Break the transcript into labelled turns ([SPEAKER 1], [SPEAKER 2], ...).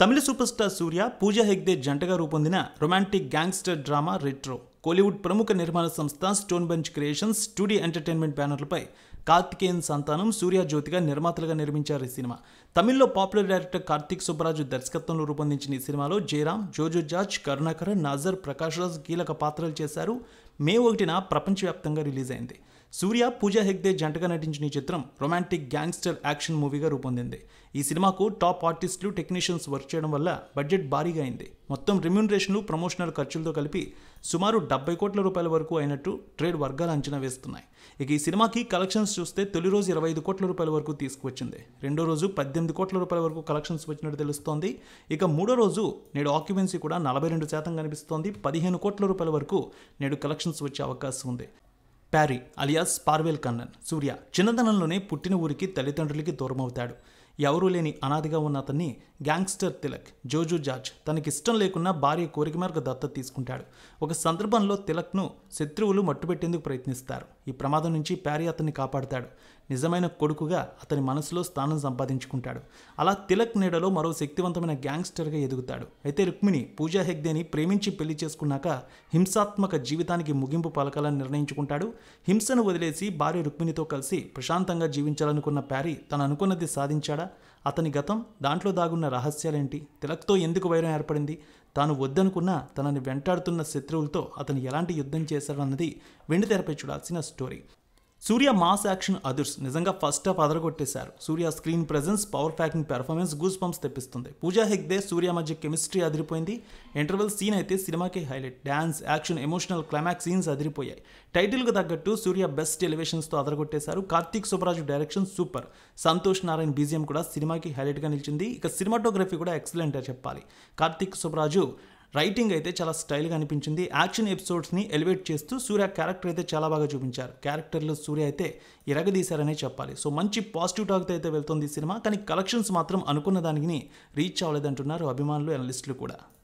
[SPEAKER 1] తమిళ super star Suriya, Pooja Hegde జంటగా రూపొందిన romantic gangster drama Retro. Kollywood ప్రముఖ నిర్మాణ సంస్థ Stone Bench Creations, 2D entertainment బ్యానర్లపై కార్తికేయన్ సంతానం, సూర్య జ్యోతిగా నిర్మాతలుగా నిర్మించారు ఈ సినిమా. తమిళ్లో పాపులర్ డైరెక్టర్ కార్తిక్ సుబ్బరాజు దర్శకత్వంలో రూపొందించిన ఈ సినిమాలో జయరాం, జోజో జార్జ్, కరుణాకర్, నాజర్, ప్రకాష్ రాజ్ కీలక పాత్రలు చేశారు. మే 1న ప్రపంచవ్యాప్తంగా రిలీజ్ అయింది. సూర్య, పూజా హెగ్డే జంటగా నటించిన ఈ చిత్రం రొమాంటిక్ గ్యాంగ్స్టర్ యాక్షన్ మూవీగా రూపొందింది. ఈ సినిమాకు టాప్ ఆర్టిస్టులు, టెక్నీషియన్స్ వర్క్ చేయడం వల్ల బడ్జెట్ భారీగా అయింది. మొత్తం రెమ్యూనరేషన్లు, ప్రమోషనల్ ఖర్చులతో కలిపి సుమారు 70 కోట్ల రూపాయల వరకు అయినట్టు ట్రేడ్ వర్గాలు అంచనా వేస్తున్నాయి. ఇక ఈ సినిమాకి కలెక్షన్స్ చూస్తే తొలి రోజు 25 కోట్ల రూపాయల వరకు తీసుకువచ్చింది. రెండో రోజు 18 కోట్ల రూపాయల వరకు కలెక్షన్స్ వచ్చినట్టు తెలుస్తోంది. ఇక మూడో రోజు నేడు ఆక్యుపెన్సీ కూడా 42% కనిపిస్తోంది. 15 కోట్ల రూపాయల వరకు నేడు కలెక్షన్స్ వచ్చే అవకాశం ఉంది. ప్యారీ అలియాస్ పార్వెల్ కన్నన్ సూర్య చిన్నతనంలోనే పుట్టిన ఊరికి తల్లిదండ్రులకి దూరమవుతాడు. ఎవరూ లేని అనాదిగా ఉన్న అతన్ని గ్యాంగ్స్టర్ తిలక్, జోజో జార్జ్ తనకిష్టం లేకున్నా భార్య కోరిక మేరకు దత్తత తీసుకుంటాడు. ఒక సందర్భంలో తిలక్ను శత్రువులు మట్టుపెట్టేందుకు ప్రయత్నిస్తారు. ఈ ప్రమాదం నుంచి ప్యారీ అతన్ని కాపాడుతాడు. నిజమైన కొడుకుగా అతని మనసులో స్థానం సంపాదించుకుంటాడు. అలా తిలక్ నీడలో మరో శక్తివంతమైన గ్యాంగ్స్టర్గా ఎదుగుతాడు. అయితే రుక్మిణి, పూజా హెగ్డేని ప్రేమించి పెళ్లి చేసుకున్నాక హింసాత్మక జీవితానికి ముగింపు పలకాలని నిర్ణయించుకుంటాడు. హింసను వదిలేసి భార్య రుక్మిణితో కలిసి ప్రశాంతంగా జీవించాలనుకున్న ప్యారీ తను అనుకున్నది సాధించాడా? అతని గతం, దాంట్లో దాగున్న రహస్యాలేంటి? తిలక్తో ఎందుకు వైరం ఏర్పడింది? తాను వద్దనుకున్న తనని వెంటాడుతున్న శత్రువులతో అతను ఎలాంటి యుద్ధం చేశాడన్నది వెండితెరపై చూడాల్సిన స్టోరీ. సూర్య మాస్ యాక్షన్ అదుర్స్ నిజంగా ఫస్ట్ హాఫ్ అదరగొట్టేశారు. Suriya screen presence, power packing performance goose bumps తెప్పిస్తుంది. పూజా హెగ్డే, సూర్య మధ్య కెమిస్ట్రీ అదిరిపోయింది. ఇంటర్వెల్ సీన్ అయితే సినిమాకి highlight. Dance, action, emotional climax scenes అదిరిపోయాయి. టైటిల్కు తగ్గట్టు సూర్య బెస్ట్ ఎలివేషన్స్తో అదరగొట్టేశారు. Karthik Subbaraj direction super. Santhosh Narayan BGM కూడా సినిమాకి హైలైట్గా నిలిచింది. ఇక సినిమాటోగ్రఫీ కూడా ఎక్సలెంట్ అని చెప్పాలి. కార్తిక్ సుబ్బరాజు రైటింగ్ అయితే చాలా స్టైల్గా అనిపించింది. యాక్షన్ ఎపిసోడ్స్ని ఎలివేట్ చేస్తూ సూర్య క్యారెక్టర్ అయితే చాలా బాగా చూపించారు. క్యారెక్టర్లో సూర్య అయితే ఇరగదీశారనే చెప్పాలి. సో మంచి పాజిటివ్ టాక్తో అయితే వెళ్తుంది ఈ సినిమా. కానీ కలెక్షన్స్ మాత్రం అనుకున్న దానికి రీచ్ అవ్వలేదంటున్నారు అభిమానులు, అనలిస్టులు కూడా.